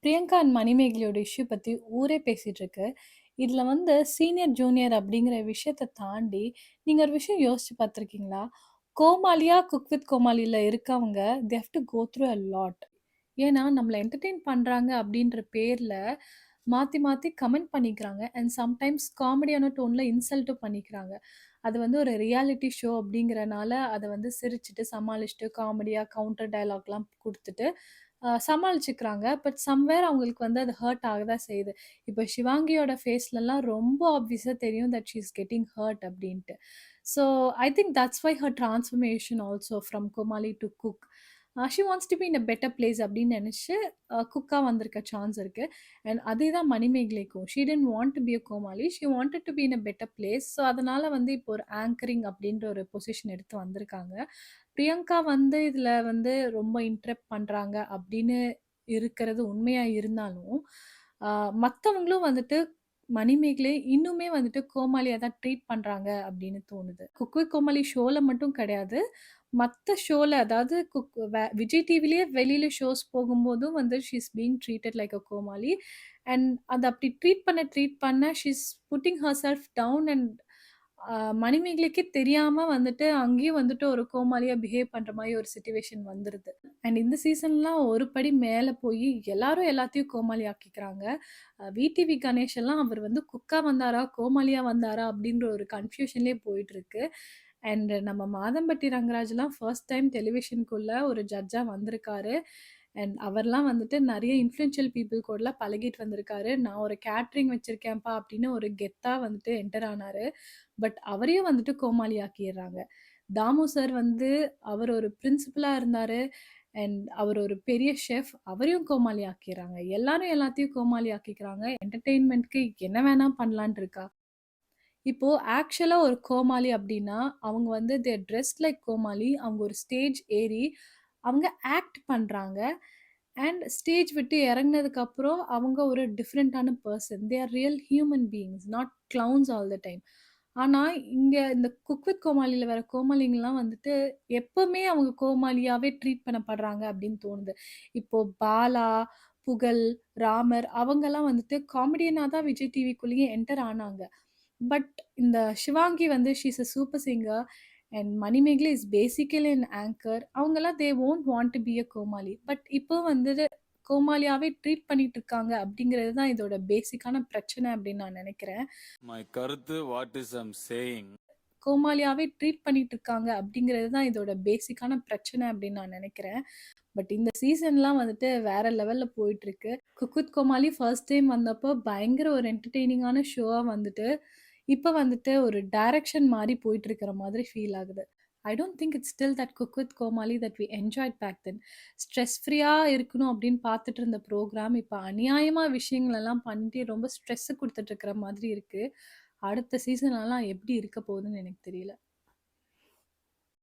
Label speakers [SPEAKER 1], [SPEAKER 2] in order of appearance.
[SPEAKER 1] Priyanka and மணிமேகலையோட issue பத்தி ஊரே பேசிட்டு இருக்கு. இதுல வந்து சீனியர், ஜூனியர் அப்படிங்கிற விஷயத்த தாண்டி, நீங்க ஒரு விஷயம் யோசிச்சு பார்த்துருக்கீங்களா? கோமாளியா குக் வித் கோமாளில இருக்கவங்க, they have to go through a lot. ஏன்னா, நம்மள என்டர்டெயின் பண்றாங்க அப்படின்ற பேர்ல, மாத்தி மாத்தி கமெண்ட் பண்ணிக்கிறாங்க. அண்ட் சம்டைம்ஸ் காமெடியான டோன்ல இன்சல்ட்டும் பண்ணிக்கிறாங்க. அது வந்து ஒரு ரியாலிட்டி ஷோ அப்படிங்கிறனால, அத வந்து சிரிச்சுட்டு, சமாளிச்சுட்டு, காமெடியா கவுண்டர் டயலாக்லாம் குடுத்துட்டு, சமாளிச்சுக்கிறாங்க. பட் சம்வேர் அவங்களுக்கு வந்து அது ஹர்ட் ஆக தான் செய்யுது. இப்ப ஷிவாங்கியோட ஃபேஸ்லலாம் ரொம்ப ஆப்வியஸா தெரியும் that she is getting hurt அப்டின்ட்டு. So I think that's why her transformation also from கோமாளி to cook. She wants to be in a better place அப்படின்னு நெனச்சு குக்கா வந்திருக்க சான்ஸ் இருக்கு. அண்ட் அதே தான் மணிமேகலைக்கும். She didn't want to be a கோமாளி. She wanted to be in a better place. So அதனால வந்து இப்போ ஒரு ஆங்கரிங் அப்படின்ற ஒரு பொசிஷன் எடுத்து வந்திருக்காங்க. பிரியங்கா வந்து இதுல வந்து ரொம்ப இன்டரப்ட் பண்றாங்க அப்படின்னு இருக்கிறது உண்மையா இருந்தாலும், ஆ மத்தவங்களும் வந்துட்டு மணிமேகலை இன்னுமே வந்துட்டு கோமாளியா தான் ட்ரீட் பண்றாங்க அப்படின்னு தோணுது. குக் வித் கோமாளி ஷோல மட்டும் கிடையாது. மத்த ஷோல அதாவது விஜய் டிவிலயே வெளியில ஷோஸ் போகும்போதும் வந்து she is being treated like a கோமாளி. அண்ட் அத அப்படி ட்ரீட் பண்ண she is putting herself down and a மணிமேகலைக்கே தெரியாம வந்துட்டு அங்கேயும் வந்துட்டு ஒரு கோமாளியா பிஹேவ் பண்ற மாரி ஒரு சிச்சுவேஷன் வந்துருது. அண்ட் இந்த சீசன்லாம் ஒரு படி மேல போயி எல்லாரும் எல்லாத்தையும் கோமாளி ஆக்கிக்கிறாங்க. விடிவி கணேஷ் எல்லாம் அவர் வந்து குக்கா வந்தாரா? கோமாளியா வந்தாரா? அப்படின்ற ஒரு கன்ஃப்யூஷன்லயே போயிட்டுருக்கு. அண்ட் நம்ம மாதம்பட்டி ரங்கராஜ்லாம் ஃபர்ஸ்ட் டைம் டெலிவிஷனுக்குள்ள ஒரு ஜட்ஜா வந்திருக்காரு. அண்ட் அவர்லாம் வந்துட்டு நெறைய இன்ஃப்ளூயன்ஷியல் பீப்பிள் கூடலாம் பழகிட்டு வந்திருக்காரு. நான் ஒரு கேட்டரிங் வச்சிருக்கேன்ப்பா அப்படின்னு ஒரு கெத்தா வந்துட்டு என்டர் ஆனாரு. பட் அவரையும் வந்துட்டு கோமாளி ஆக்கிர்றாங்க. தாமு சார் வந்து அவர் ஒரு பிரின்சிபலா இருந்தாரு. அண்ட் அவர் ஒரு பெரிய ஷெஃப். அவரையும் கோமாளி ஆக்கிர்றாங்க. எல்லாரும் எல்லாத்தையும் கோமாளி ஆக்கிக்கிறாங்க. என்டர்டெயின்மென்ட்க்கு என்ன வேணா பண்ணலான்ட்டு இருக்கா? இப்போ ஆக்சுவலா ஒரு கோமாளி அப்டின்னா, அவங்க வந்து ட்ரெஸ்ட் லைக் கோமாளி. அவங்க ஒரு ஸ்டேஜ் ஏறி, அவங்க ஆக்ட் பண்றாங்க. அண்ட் ஸ்டேஜ் விட்டு இறங்குனதுக்கப்புறம், அவங்க ஒரு டிஃபரண்டான person. They are real human beings, not clowns all the time. ஆனா, இங்க இந்த குக் வித் கோமாளில வர கோமாளிங்கலாம் வந்துட்டு, எப்பவுமே அவங்க கோமாளியாவே ட்ரீட் பண்ணப்படுறாங்க அப்டின்னு தோணுது. இப்போ பாலா, புகழ், ராமர் அவங்கலாம் வந்துட்டு காமெடியனா தான் விஜய் டிவிக்குள்ளேயே என்டர் ஆனாங்க. பட் இந்த ஷிவாங்கி வந்து she is a super singer and Manimegalai is basically an anchor. அவங்கலாம் they won't want to be a கோமாளி. பட் இப்போ வந்துட்டு கோமாளியாவே ட்ரீட் பண்ணிட்டு இருக்காங்க அப்படிங்கிறது தான் இதோட பேசிக்கான பிரச்சனை அப்படின்னு நான் நினைக்கிறேன்.
[SPEAKER 2] My கருத்து வாட் இஸ் ஐம் சேயிங்.
[SPEAKER 1] கோமாளியாவே ட்ரீட் பண்ணிட்டு இருக்காங்க அப்படிங்கிறது தான் இதோட பேசிக்கான பிரச்சனை அப்படின்னு நான் நினைக்கிறேன். பட் இந்த சீசன்லாம் வந்துட்டு வேற லெவல்ல போயிட்டு இருக்கு. Cook with Comali first time வந்தப்போ பயங்கர ஒரு என்டர்டெய்னிங்கான ஷோவா வந்துட்டு, இப்ப வந்துட்டு ஒரு டைரக்ஷன் மாறி போயிட்டு இருக்கிற மாதிரி ஃபீல் ஆகுது. I don't think it's still that cook with Comali that we enjoyed back then. Stress ஃப்ரீயா இருக்கணும் அப்படின்னு பார்த்துட்டு இருந்த ப்ரோகிராம், இப்ப அநியாயமா விஷயங்கள் எல்லாம் பண்ணிட்டு ரொம்ப ஸ்ட்ரெஸ் குடுத்துட்டு இருக்கிற மாதிரி இருக்கு. அடுத்த சீசன்லலாம் எப்படி இருக்க போகுதுன்னு எனக்கு தெரியல.